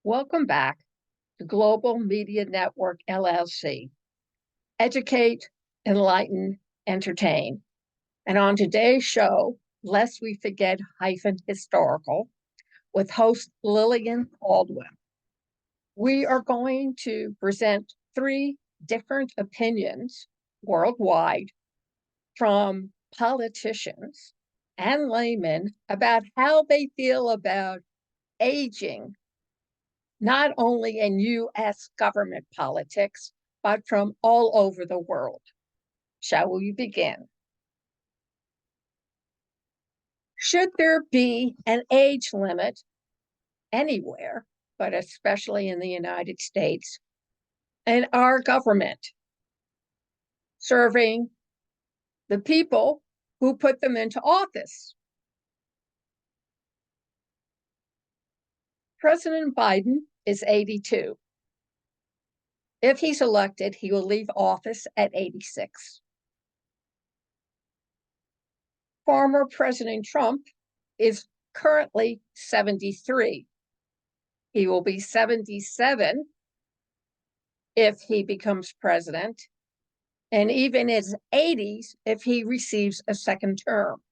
Welcome back to Global Media Network LLC. Educate, enlighten, entertain. And on today's show, lest we forget historical, with host Lillian Baldwin, we are going to present three different opinions worldwide from politicians and laymen about how they feel about aging, not only in U.S. government politics, but from all over the world. Shall we begin? Should there be an age limit anywhere, but especially in the United States, and our government serving the people who put them into office? President Biden is 82. If he's elected, he will leave office at 86. Former President Trump is currently 73. He will be 77 if he becomes president, and even his 80s if he receives a second term.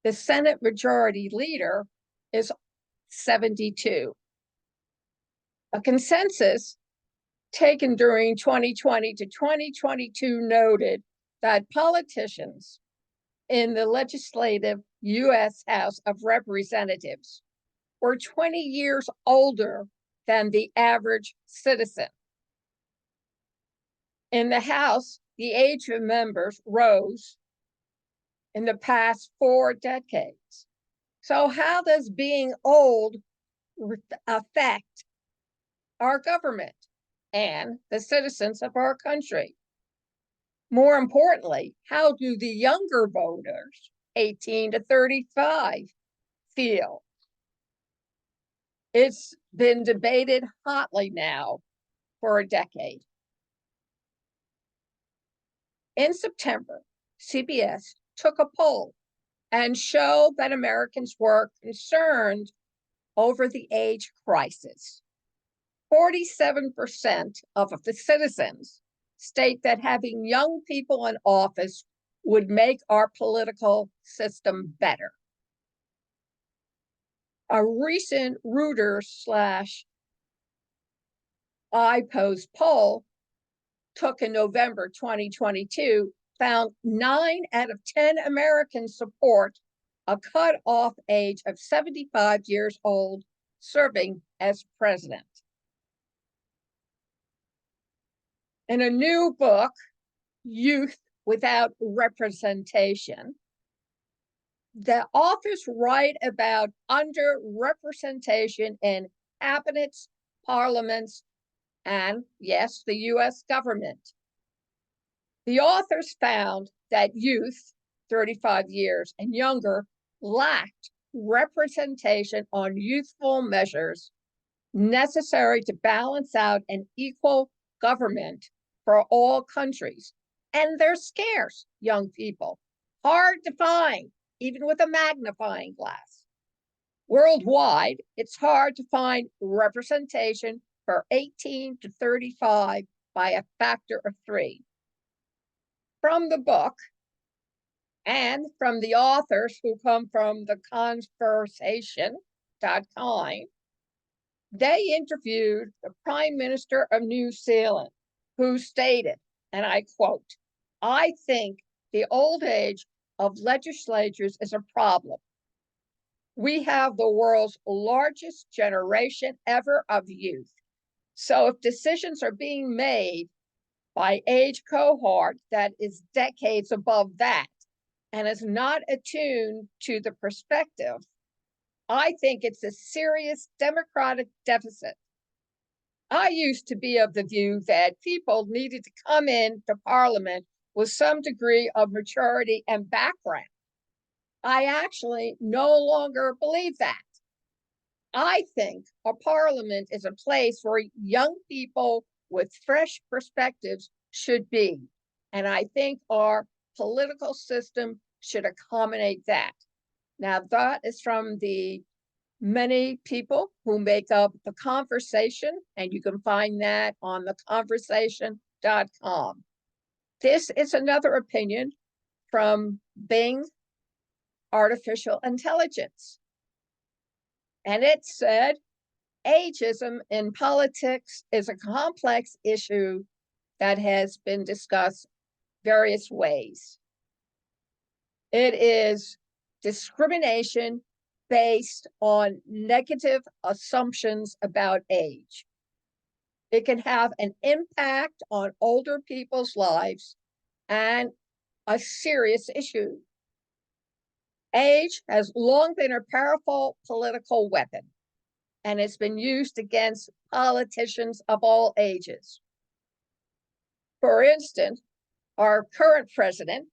The Senate Majority Leader is 72. A consensus taken during 2020 to 2022 noted that politicians in the legislative U.S. House of Representatives were 20 years older than the average citizen. In the House, the age of members rose in the past 4 decades. So how does being old affect our government and the citizens of our country? More importantly, how do the younger voters, 18 to 35, feel? It's been debated hotly now for a decade. In September, CBS took a poll and showed that Americans were concerned over the age crisis. 47% of the citizens state that having young people in office would make our political system better. A recent Reuters/iPost poll took in November 2022 found 9 out of 10 Americans support a cutoff age of 75 years old serving as president. In a new book, Youth Without Representation, the authors write about underrepresentation in cabinets, parliaments, and yes, the U.S. government. The authors found that youth, 35 years and younger, lacked representation on youthful measures necessary to balance out an equal government for all countries. And they're scarce, young people, hard to find, even with a magnifying glass. Worldwide, it's hard to find representation for 18 to 35 by a factor of 3. From the book, and from the authors who come from the conversation.com, they interviewed the Prime Minister of New Zealand, who stated, and I quote, "I think the old age of legislatures is a problem. We have the world's largest generation ever of youth. So if decisions are being made by age cohort that is decades above that and is not attuned to the perspective, I think it's a serious democratic deficit. I used to be of the view that people needed to come into Parliament with some degree of maturity and background. I actually no longer believe that. I think a Parliament is a place where young people with fresh perspectives should be. And I think our political system should accommodate that." Now, that is from the Many people who make up the conversation, and you can find that on theconversation.com. This is another opinion from Bing Artificial Intelligence. And it said, ageism in politics is a complex issue that has been discussed various ways. It is discrimination based on negative assumptions about age. It can have an impact on older people's lives and a serious issue. Age has long been a powerful political weapon, and it's been used against politicians of all ages. For instance, our current president,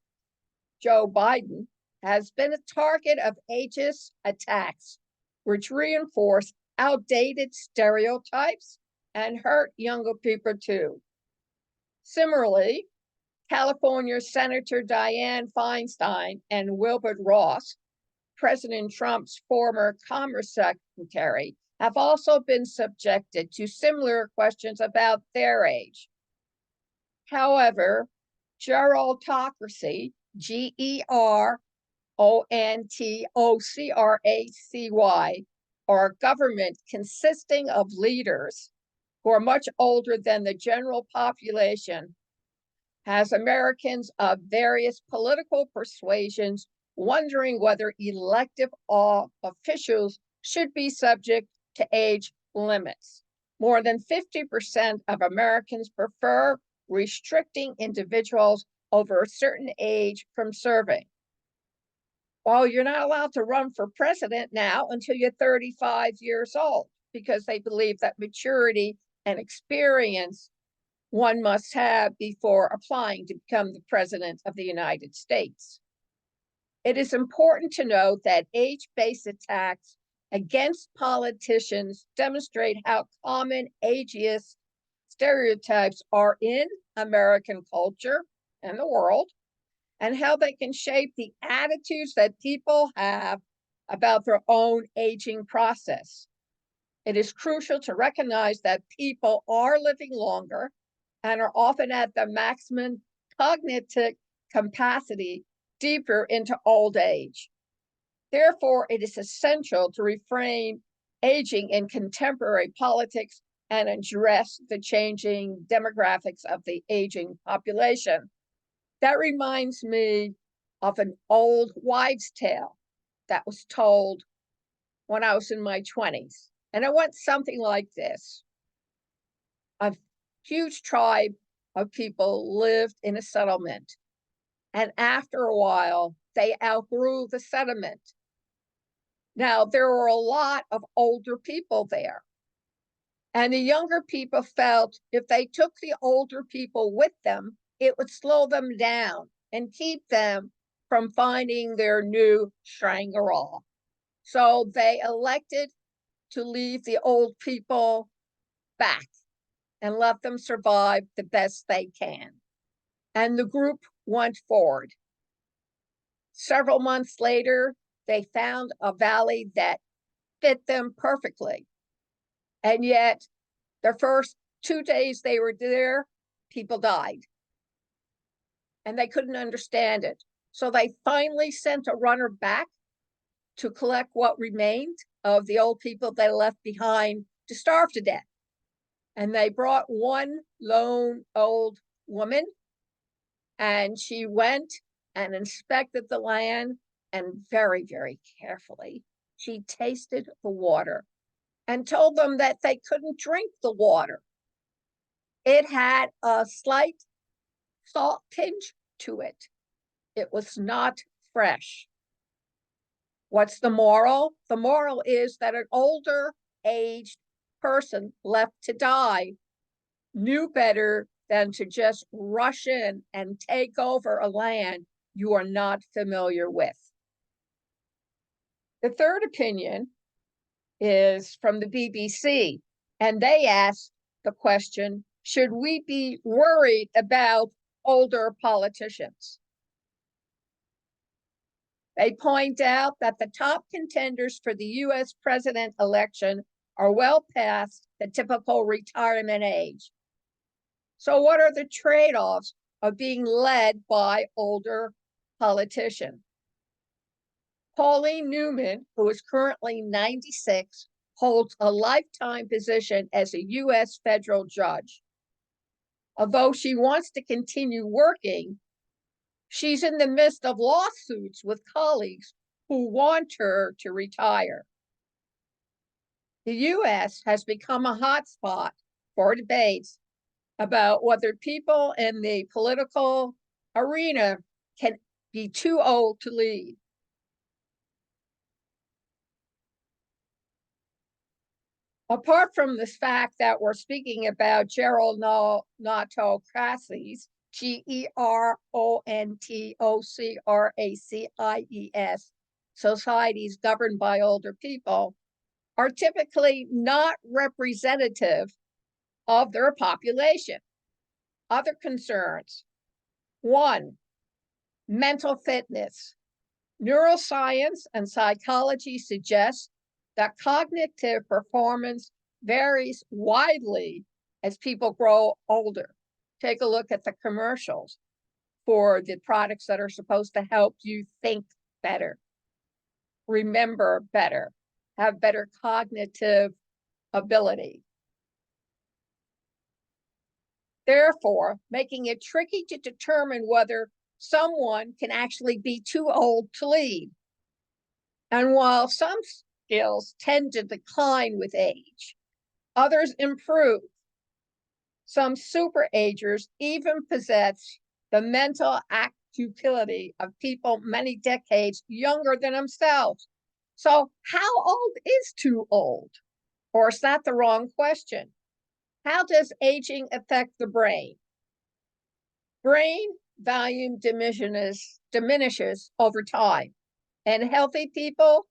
Joe Biden, has been a target of ageist attacks, which reinforce outdated stereotypes and hurt younger people too. Similarly, California Senator Dianne Feinstein and Wilbur Ross, President Trump's former Commerce Secretary, have also been subjected to similar questions about their age. However, gerontocracy, gerontocracy, or a government consisting of leaders who are much older than the general population, has Americans of various political persuasions wondering whether elective officials should be subject to age limits. More than 50% of Americans prefer restricting individuals over a certain age from serving. Well, you're not allowed to run for president now until you're 35 years old, because they believe that maturity and experience one must have before applying to become the president of the United States. It is important to note that age-based attacks against politicians demonstrate how common ageist stereotypes are in American culture and the world, and how they can shape the attitudes that people have about their own aging process. It is crucial to recognize that people are living longer and are often at the maximum cognitive capacity deeper into old age. Therefore, it is essential to reframe aging in contemporary politics and address the changing demographics of the aging population. That reminds me of an old wives' tale that was told when I was in my 20s. And it went something like this. A huge tribe of people lived in a settlement. And after a while, they outgrew the settlement. Now, there were a lot of older people there. And the younger people felt if they took the older people with them, it would slow them down and keep them from finding their new Shangri-La. So they elected to leave the old people back and let them survive the best they can. And the group went forward. Several months later, they found a valley that fit them perfectly. And yet, the first 2 days they were there, people died. And they couldn't understand it. So they finally sent a runner back to collect what remained of the old people they left behind to starve to death. And they brought one lone old woman, and she went and inspected the land, and very, very carefully, she tasted the water and told them that they couldn't drink the water. It had a slight salt tinge to it. It was not fresh. What's the moral? The moral is that an older aged person left to die knew better than to just rush in and take over a land you are not familiar with. The third opinion is from the BBC, and they asked the question, should we be worried about older politicians? They point out that the top contenders for the US president election are well past the typical retirement age. So, what are the trade offs of being led by older politicians? Pauline Newman, who is currently 96, holds a lifetime position as a U.S. federal judge. Although she wants to continue working, she's in the midst of lawsuits with colleagues who want her to retire. The U.S. has become a hotspot for debates about whether people in the political arena can be too old to lead. Apart from this fact that we're speaking about gerontocracies, gerontocracies, societies governed by older people, are typically not representative of their population. Other concerns: one, mental fitness. Neuroscience and psychology suggest that cognitive performance varies widely as people grow older. Take a look at the commercials for the products that are supposed to help you think better, remember better, have better cognitive ability. Therefore, making it tricky to determine whether someone can actually be too old to lead. And while some skills tend to decline with age, others improve. Some superagers even possess the mental acuity of people many decades younger than themselves. So, how old is too old? Or is that the wrong question? How does aging affect the brain? Brain volume diminishes over time. In healthy people,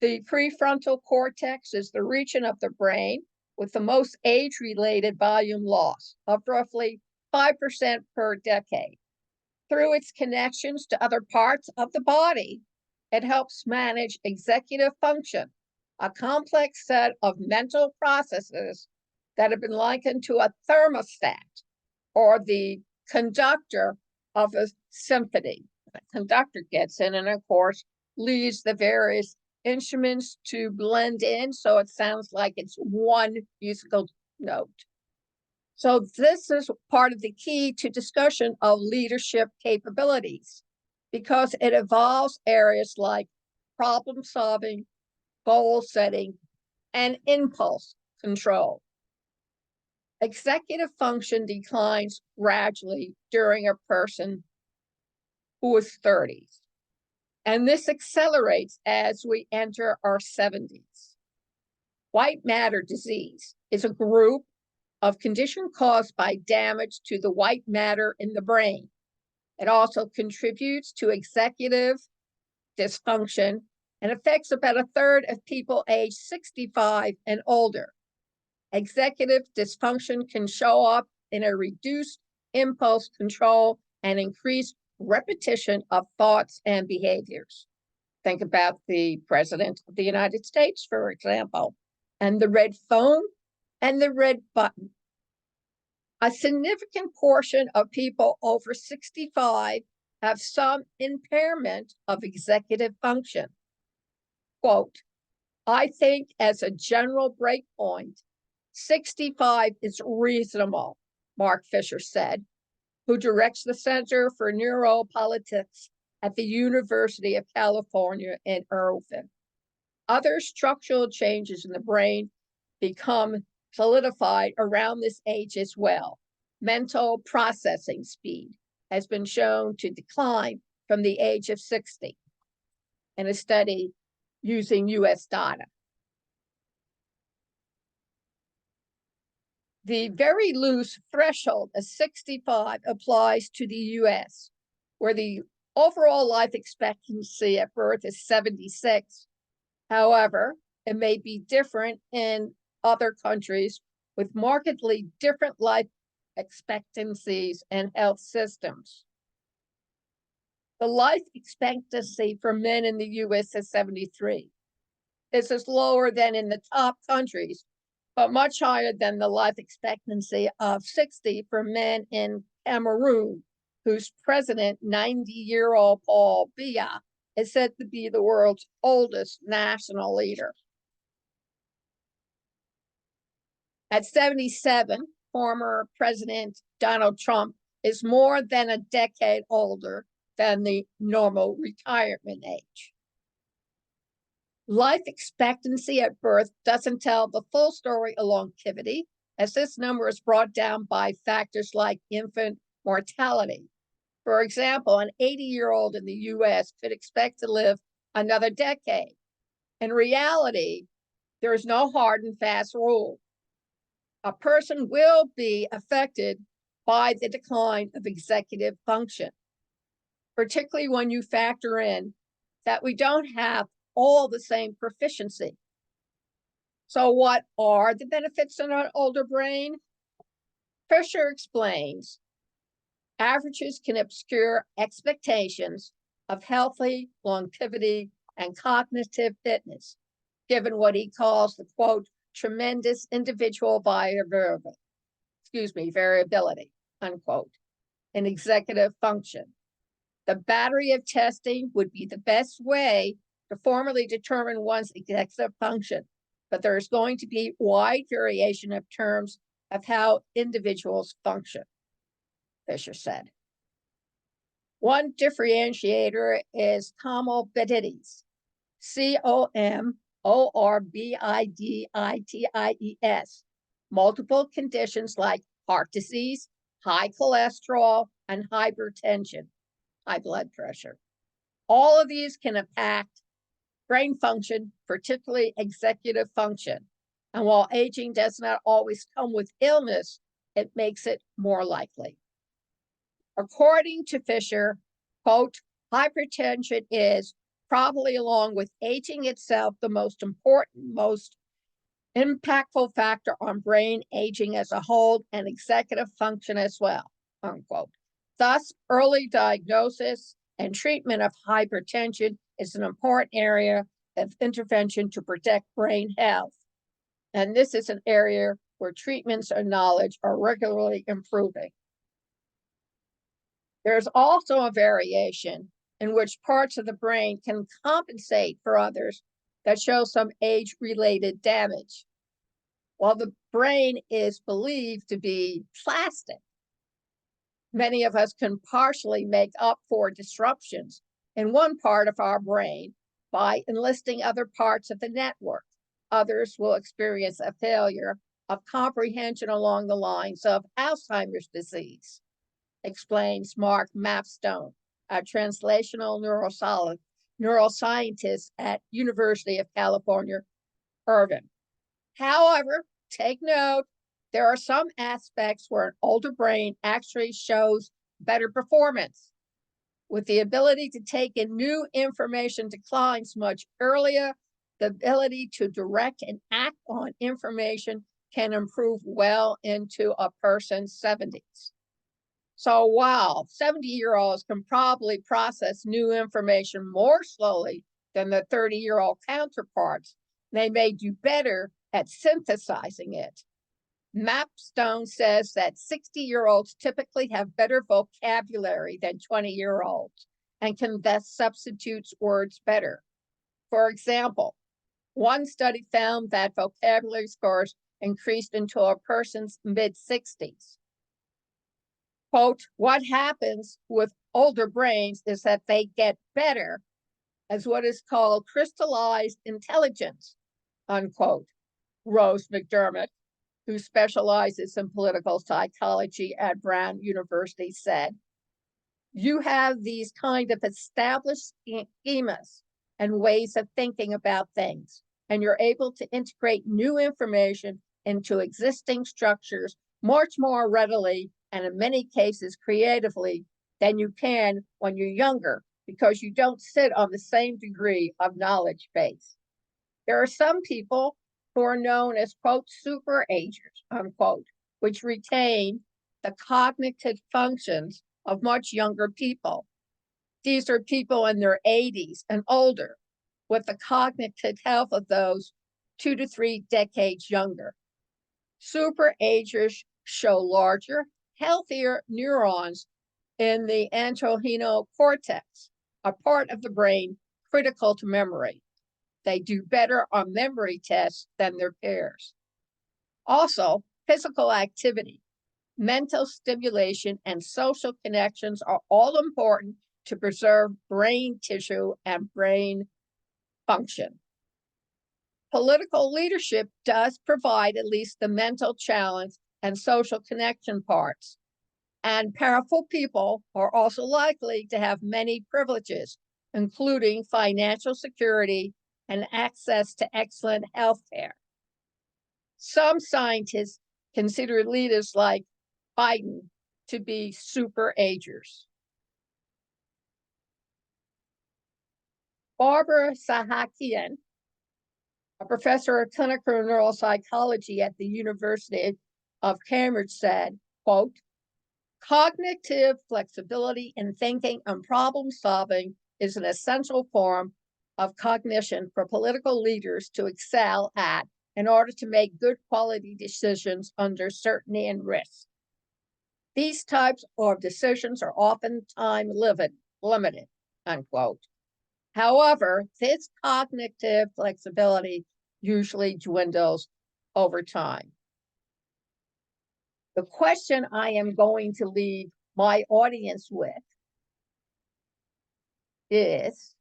the prefrontal cortex is the region of the brain with the most age-related volume loss of roughly 5% per decade. Through its connections to other parts of the body, it helps manage executive function, a complex set of mental processes that have been likened to a thermostat or the conductor of a symphony. The conductor gets in and, of course, leads the various instruments to blend in so it sounds like it's one musical note. So this is part of the key to discussion of leadership capabilities because it involves areas like problem solving, goal setting, and impulse control. Executive function declines gradually during a person who is 30s. And this accelerates as we enter our 70s. White matter disease is a group of condition caused by damage to the white matter in the brain. It also contributes to executive dysfunction and affects about a third of people aged 65 and older. Executive dysfunction can show up in a reduced impulse control and increased repetition of thoughts and behaviors. Think about the President of the United States, for example, and the red phone and the red button. A significant portion of people over 65 have some impairment of executive function. Quote, I think as a general breakpoint, 65 is reasonable, Mark Fisher said, who directs the Center for Neuropolitics at the University of California in Irvine. Other structural changes in the brain become solidified around this age as well. Mental processing speed has been shown to decline from the age of 60 in a study using US data. The very loose threshold of 65 applies to the US, where the overall life expectancy at birth is 76. However, it may be different in other countries with markedly different life expectancies and health systems. The life expectancy for men in the US is 73. This is lower than in the top countries, but much higher than the life expectancy of 60 for men in Cameroon, whose president, 90-year-old Paul Biya, is said to be the world's oldest national leader. At 77, former President Donald Trump is more than a decade older than the normal retirement age. Life expectancy at birth doesn't tell the full story of longevity, as this number is brought down by factors like infant mortality. For example, an 80-year-old in the US could expect to live another decade. In reality, there is no hard and fast rule. A person will be affected by the decline of executive function, particularly when you factor in that we don't have all the same proficiency. So what are the benefits in an older brain? Fisher explains, averages can obscure expectations of healthy longevity and cognitive fitness, given what he calls the, quote, tremendous individual variability, unquote, in executive function. The battery of testing would be the best way to formally determine one's executive function, but there is going to be wide variation in terms of how individuals function, Fisher said. One differentiator is comorbidities, comorbidities, multiple conditions like heart disease, high cholesterol, and hypertension, high blood pressure. All of these can impact brain function, particularly executive function. And while aging does not always come with illness, it makes it more likely. According to Fisher, quote, hypertension is probably, along with aging itself, the most important, most impactful factor on brain aging as a whole and executive function as well, unquote. Thus, early diagnosis and treatment of hypertension is an important area of intervention to protect brain health. And this is an area where treatments and knowledge are regularly improving. There's also a variation in which parts of the brain can compensate for others that show some age-related damage. While the brain is believed to be plastic, many of us can partially make up for disruptions in one part of our brain by enlisting other parts of the network. Others will experience a failure of comprehension along the lines of Alzheimer's disease, explains Mark Mapstone, a translational neuroscientist at University of California, Irvine. However, take note, there are some aspects where an older brain actually shows better performance. With the ability to take in new information declines much earlier, the ability to direct and act on information can improve well into a person's 70s. So while 70-year-olds can probably process new information more slowly than the 30-year-old counterparts, they may do better at synthesizing it. Mapstone says that 60-year-olds typically have better vocabulary than 20-year-olds and can thus substitute words better. For example, one study found that vocabulary scores increased into a person's mid-60s. Quote, what happens with older brains is that they get better as what is called crystallized intelligence, unquote, Rose McDermott, who specializes in political psychology at Brown University, said, you have these kind of established schemas and ways of thinking about things, and you're able to integrate new information into existing structures much more readily and in many cases creatively than you can when you're younger, because you don't sit on the same degree of knowledge base. There are some people who are known as, quote, super agers, unquote, which retain the cognitive functions of much younger people. These are people in their 80s and older, with the cognitive health of those 2 to 3 decades younger. Superagers show larger, healthier neurons in the anterolateral cortex, a part of the brain critical to memory. They do better on memory tests than their peers. Also, physical activity, mental stimulation, and social connections are all important to preserve brain tissue and brain function. Political leadership does provide at least the mental challenge and social connection parts. And powerful people are also likely to have many privileges, including financial security and access to excellent health care. Some scientists consider leaders like Biden to be superagers. Barbara Sahakian, a professor of clinical neuropsychology at the University of Cambridge, said, quote, cognitive flexibility in thinking and problem solving is an essential form of cognition for political leaders to excel at in order to make good quality decisions under certainty and risk. These types of decisions are often time limited, unquote. However, this cognitive flexibility usually dwindles over time. The question I am going to leave my audience with is,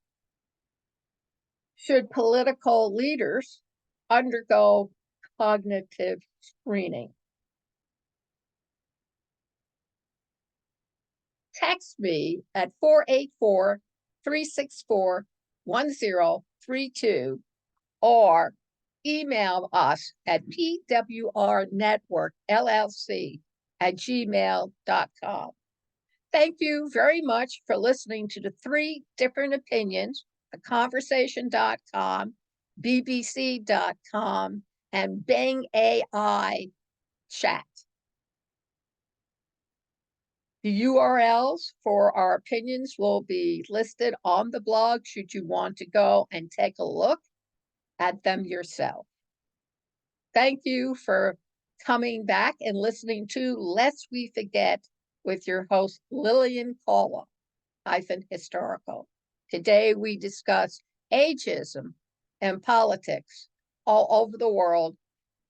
should political leaders undergo cognitive screening? Text me at 484-364-1032 or email us at pwrnetworkllc@gmail.com. Thank you very much for listening to the 3 different opinions, theconversation.com, bbc.com, and Bing AI chat. The URLs for our opinions will be listed on the blog should you want to go and take a look at them yourself. Thank you for coming back and listening to Lest We Forget with your host, Lillian Caldwell, historical. Today we discuss ageism and politics all over the world,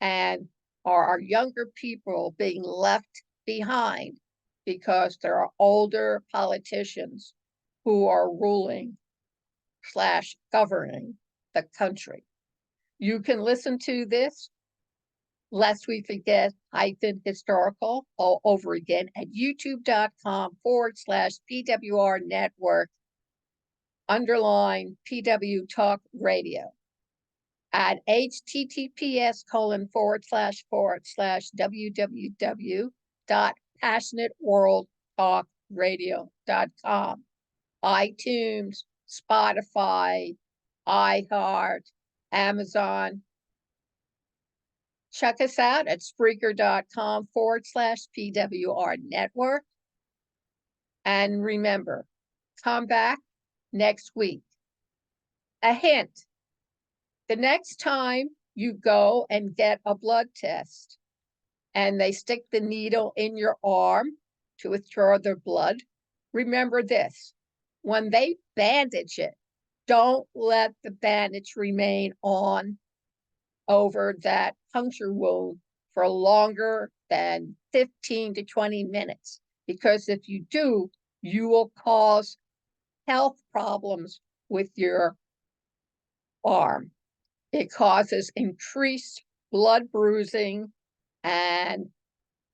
and are our younger people being left behind because there are older politicians who are ruling / governing the country. You can listen to this, Lest We Forget historical, all over again at youtube.com/PWR network _ Talk Radio, at https://www.passionateworldtalkradio.com, iTunes, Spotify, iHeart, Amazon. Check us out at Spreaker.com/PWR network. And remember, come back next week. A hint, the next time you go and get a blood test and they stick the needle in your arm to withdraw the blood, remember this: when they bandage it, don't let the bandage remain on over that puncture wound for longer than 15 to 20 minutes. Because if you do, you will cause health problems with your arm. It causes increased blood bruising and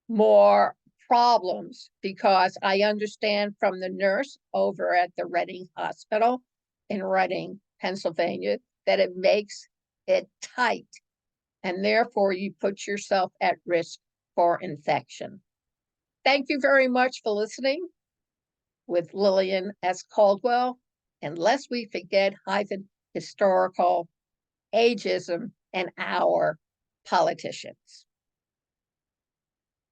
more problems, because I understand from the nurse over at the Reading Hospital in Reading, Pennsylvania, that it makes it tight, and therefore you put yourself at risk for infection. Thank you very much for listening with Lillian S. Caldwell, and lest we forget historical ageism and our politicians.